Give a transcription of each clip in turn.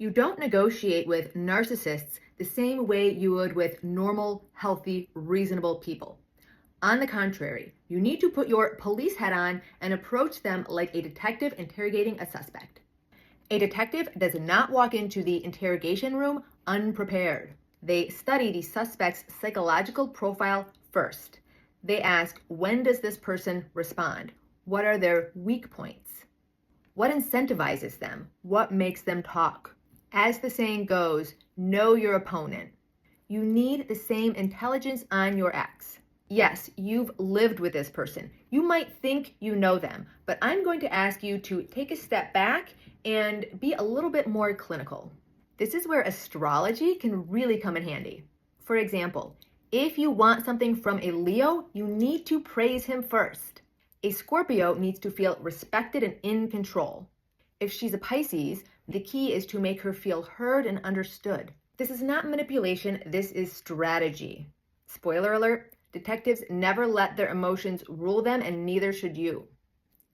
You don't negotiate with narcissists the same way you would with normal, healthy, reasonable people. On the contrary, you need to put your police hat on and approach them like a detective interrogating a suspect. A detective does not walk into the interrogation room unprepared. They study the suspect's psychological profile first. They ask, when does this person respond? What are their weak points? What incentivizes them? What makes them talk? As the saying goes, know your opponent. You need the same intelligence on your ex. Yes, you've lived with this person. You might think you know them, but I'm going to ask you to take a step back and be a little bit more clinical. This is where astrology can really come in handy. For example, if you want something from a Leo, you need to praise him first. A Scorpio needs to feel respected and in control. If she's a Pisces, the key is to make her feel heard and understood. This is not manipulation, this is strategy. Spoiler alert, detectives never let their emotions rule them, and neither should you.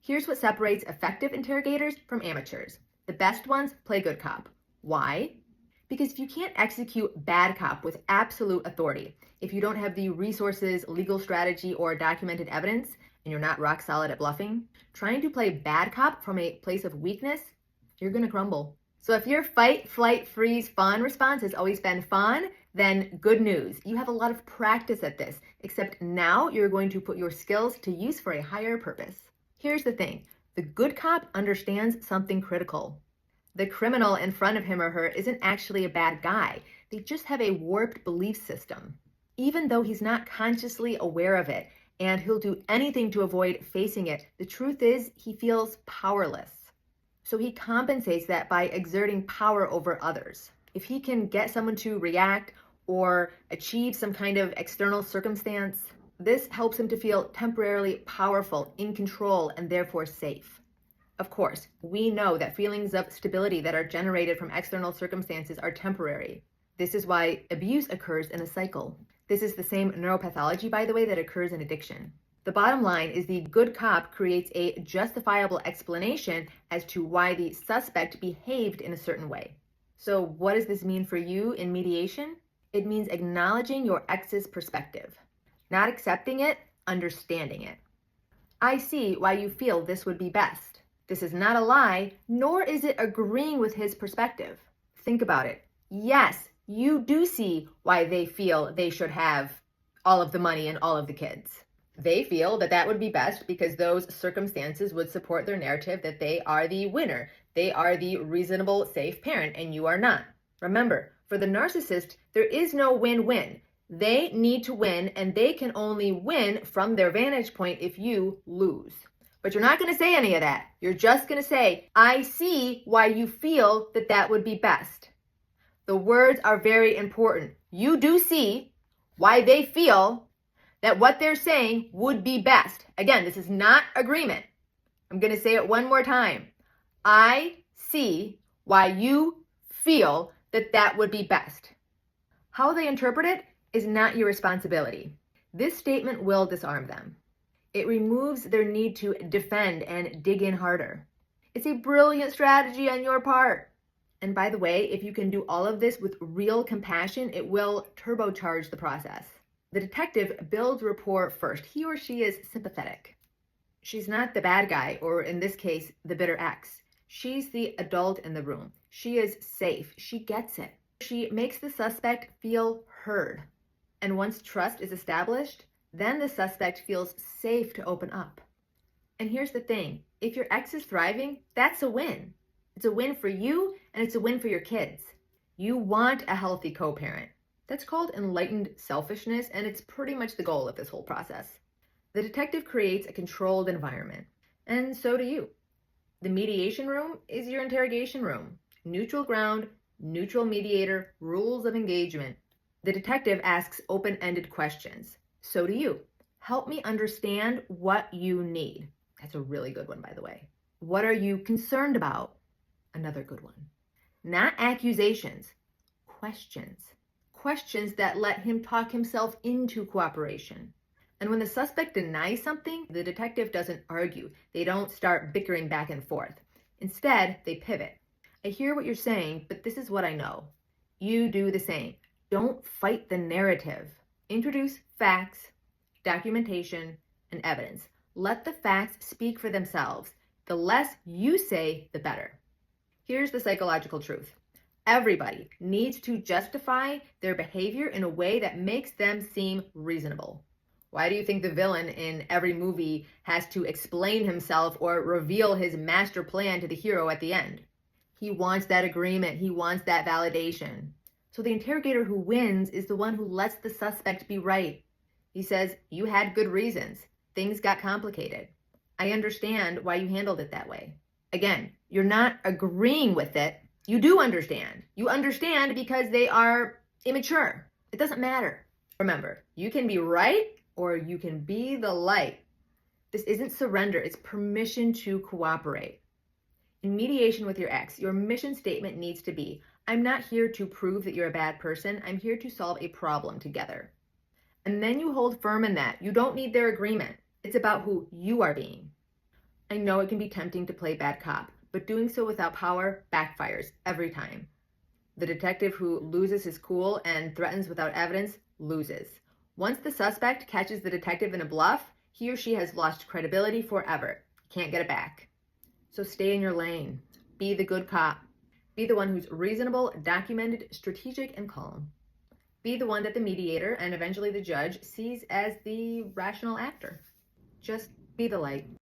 Here's what separates effective interrogators from amateurs. The best ones play good cop. Why? Because if you can't execute bad cop with absolute authority, if you don't have the resources, legal strategy, or documented evidence, and you're not rock solid at bluffing, trying to play bad cop from a place of weakness, you're gonna crumble. So if your fight, flight, freeze, fawn response has always been fawn, then good news. You have a lot of practice at this, except now you're going to put your skills to use for a higher purpose. Here's the thing, the good cop understands something critical. The criminal in front of him or her isn't actually a bad guy. They just have a warped belief system. Even though he's not consciously aware of it, and he'll do anything to avoid facing it, the truth is he feels powerless. So he compensates that by exerting power over others. If he can get someone to react or achieve some kind of external circumstance, this helps him to feel temporarily powerful, in control, and therefore safe. Of course, we know that feelings of stability that are generated from external circumstances are temporary. This is why abuse occurs in a cycle. This is the same neuropathology, by the way, that occurs in addiction. The bottom line is the good cop creates a justifiable explanation as to why the suspect behaved in a certain way. So what does this mean for you in mediation? It means acknowledging your ex's perspective. Not accepting it, understanding it. I see why you feel this would be best. This is not a lie, nor is it agreeing with his perspective. Think about it. Yes, you do see why they feel they should have all of the money and all of the kids. They feel that that would be best because those circumstances would support their narrative that they are the winner. They are the reasonable, safe parent, and you are not. Remember, for the narcissist, there is no win-win. They need to win, and they can only win from their vantage point if you lose. But you're not going to say any of that. You're just going to say, I see why you feel that that would be best. The words are very important. You do see why they feel that what they're saying would be best. Again, this is not agreement. I'm going to say it one more time. I see why you feel that that would be best. How they interpret it is not your responsibility. This statement will disarm them. It removes their need to defend and dig in harder. It's a brilliant strategy on your part. And by the way, if you can do all of this with real compassion, it will turbocharge the process. The detective builds rapport first. He or she is sympathetic. She's not the bad guy, or in this case, the bitter ex. She's the adult in the room. She is safe. She gets it. She makes the suspect feel heard. And once trust is established, then the suspect feels safe to open up. And here's the thing. If your ex is thriving, that's a win. It's a win for you, and it's a win for your kids. You want a healthy co-parent. That's called enlightened selfishness, and it's pretty much the goal of this whole process. The detective creates a controlled environment, and so do you. The mediation room is your interrogation room. Neutral ground, neutral mediator, rules of engagement. The detective asks open-ended questions. So do you. Help me understand what you need. That's a really good one, by the way. What are you concerned about? Another good one. Not accusations, questions. Questions that let him talk himself into cooperation. And when the suspect denies something, the detective doesn't argue. They don't start bickering back and forth. Instead, they pivot. I hear what you're saying, but this is what I know. You do the same. Don't fight the narrative. Introduce facts, documentation, and evidence. Let the facts speak for themselves. The less you say, the better. Here's the psychological truth. Everybody needs to justify their behavior in a way that makes them seem reasonable. Why do you think the villain in every movie has to explain himself or reveal his master plan to the hero at the end? He wants that agreement. He wants that validation. So the interrogator who wins is the one who lets the suspect be right. He says, you had good reasons. Things got complicated. I understand why you handled it that way. Again, you're not agreeing with it. You do understand. You understand because they are immature. It doesn't matter. Remember, you can be right or you can be the light. This isn't surrender. It's permission to cooperate. In mediation with your ex, your mission statement needs to be, I'm not here to prove that you're a bad person. I'm here to solve a problem together. And then you hold firm in that. You don't need their agreement. It's about who you are being. I know it can be tempting to play bad cop, but doing so without power backfires every time. The detective who loses his cool and threatens without evidence loses. Once the suspect catches the detective in a bluff, he or she has lost credibility forever. Can't get it back. So stay in your lane. Be the good cop. Be the one who's reasonable, documented, strategic, and calm. Be the one that the mediator and eventually the judge sees as the rational actor. Just be the light.